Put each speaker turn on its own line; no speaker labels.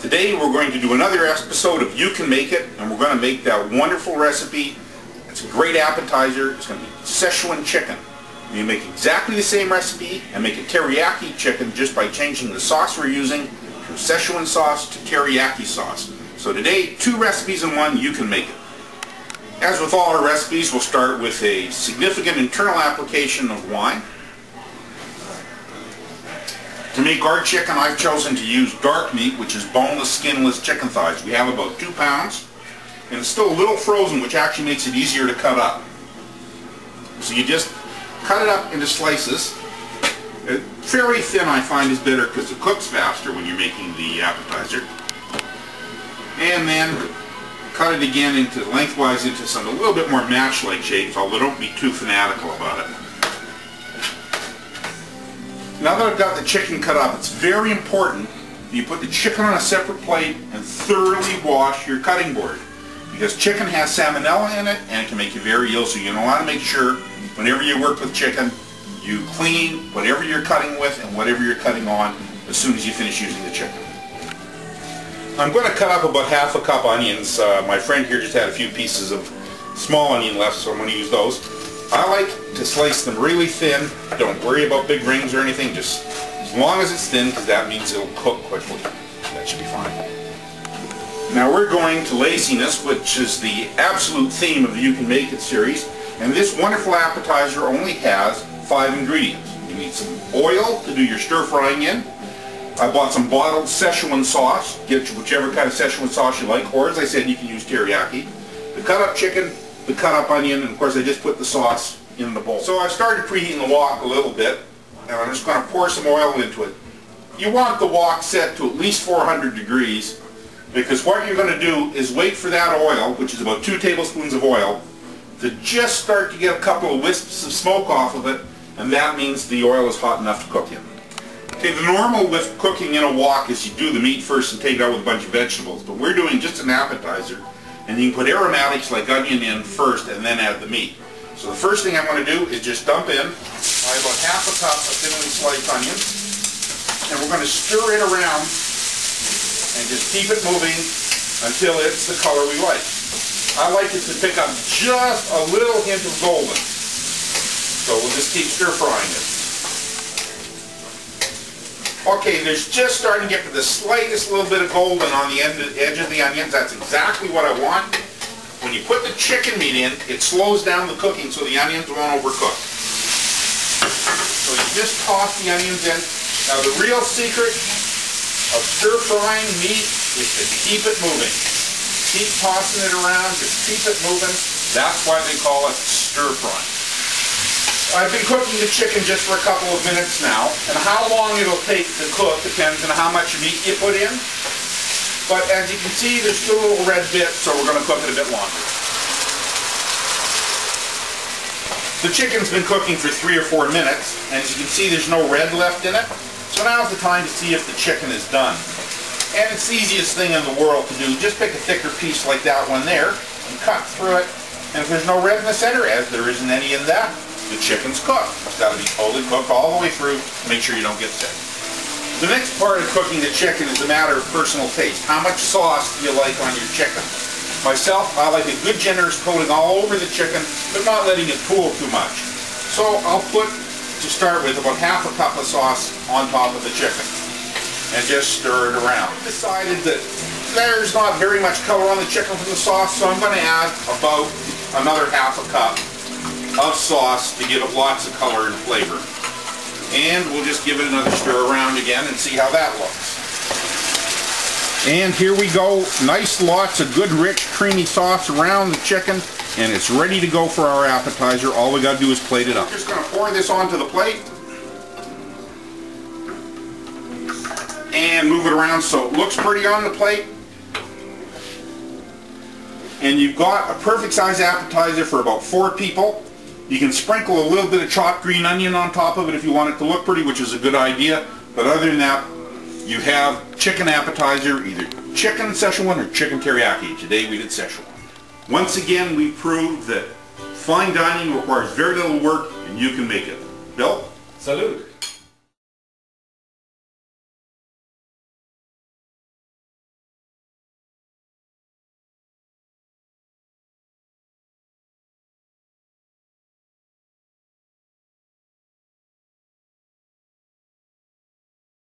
Today we're going to do another episode of You Can Make It, and we're going to make that wonderful recipe. It's a great appetizer. It's going to be Szechuan Chicken. You make exactly the same recipe and make a teriyaki chicken just by changing the sauce we're using from Szechuan sauce to teriyaki sauce. So today, two recipes in one. You can make it. As with all our recipes, we'll start with a significant internal application of wine. To make our chicken, I've chosen to use dark meat, which is boneless, skinless chicken thighs. We have about 2 pounds, and it's still a little frozen, which actually makes it easier to cut up. So you just cut it up into slices. Fairly thin, I find, is better because it cooks faster when you're making the appetizer. And then cut it again into lengthwise into some a little bit more match-like shapes, although don't be too fanatical about it. Now that I've got the chicken cut up, it's very important that you put the chicken on a separate plate and thoroughly wash your cutting board. Because chicken has salmonella in it and it can make you very ill, so you want to make sure whenever you work with chicken, you clean whatever you're cutting with and whatever you're cutting on as soon as you finish using the chicken. I'm going to cut up about ½ a cup onions. My friend here just had a few pieces of small onion left, so I'm going to use those. I like to slice them really thin. Don't worry about big rings or anything, just as long as it's thin, because that means it'll cook quickly. That should be fine. Now we're going to laziness, which is the absolute theme of the You Can Make It series, and this wonderful appetizer only has 5 ingredients. You need some oil to do your stir frying in. I bought some bottled Szechuan sauce. Get whichever kind of Szechuan sauce you like, or as I said, you can use teriyaki. The cut up chicken, the cut up onion, and of course I just put the sauce in the bowl. So I started preheating the wok a little bit, and I'm just going to pour some oil into it. You want the wok set to at least 400 degrees, because what you're going to do is wait for that oil, which is about 2 tablespoons of oil, to just start to get a couple of wisps of smoke off of it, and that means the oil is hot enough to cook in. Okay, the normal with cooking in a wok is you do the meat first and take it out with a bunch of vegetables, but we're doing just an appetizer, and you can put aromatics like onion in first and then add the meat. So the first thing I'm going to do is just dump in about ½ a cup of thinly sliced onions, and we're going to stir it around and just keep it moving until it's the color we like. I like it to pick up just a little hint of golden, so we'll just keep stir frying it. Okay, there's just starting to get to the slightest little bit of golden on the edge of the onions. That's exactly what I want. When you put the chicken meat in, it slows down the cooking so the onions won't overcook. So you just toss the onions in. Now the real secret of stir-frying meat is to keep it moving. Keep tossing it around, just keep it moving. That's why they call it stir-frying. I've been cooking the chicken just for a couple of minutes now, and how long it'll take to cook depends on how much meat you put in. But as you can see, there's still little red bits, so we're going to cook it a bit longer. The chicken's been cooking for 3 or 4 minutes, and as you can see, there's no red left in it. So now's the time to see if the chicken is done. And it's the easiest thing in the world to do. Just pick a thicker piece like that one there, and cut through it. And if there's no red in the center, as there isn't any in that, the chicken's cooked. It's got to be totally cooked all the way through to make sure you don't get sick. The next part of cooking the chicken is a matter of personal taste. How much sauce do you like on your chicken? Myself, I like a good generous coating all over the chicken, but not letting it pool too much. So I'll put, to start with, about ½ a cup of sauce on top of the chicken and just stir it around. I decided that there's not very much color on the chicken from the sauce, so I'm going to add about another ½ a cup of sauce to give it lots of color and flavor. And we'll just give it another stir around again and see how that looks. And here we go. Nice lots of good rich creamy sauce around the chicken, and it's ready to go for our appetizer. All we got to do is plate it up. I'm just going to pour this onto the plate and move it around so it looks pretty on the plate. And you've got a perfect size appetizer for about 4 people. You can sprinkle a little bit of chopped green onion on top of it if you want it to look pretty, which is a good idea. But other than that, you have chicken appetizer, either chicken Szechuan or chicken teriyaki. Today we did Szechuan. Once again, we proved that fine dining requires very little work and you can make it. Bill?
Salud.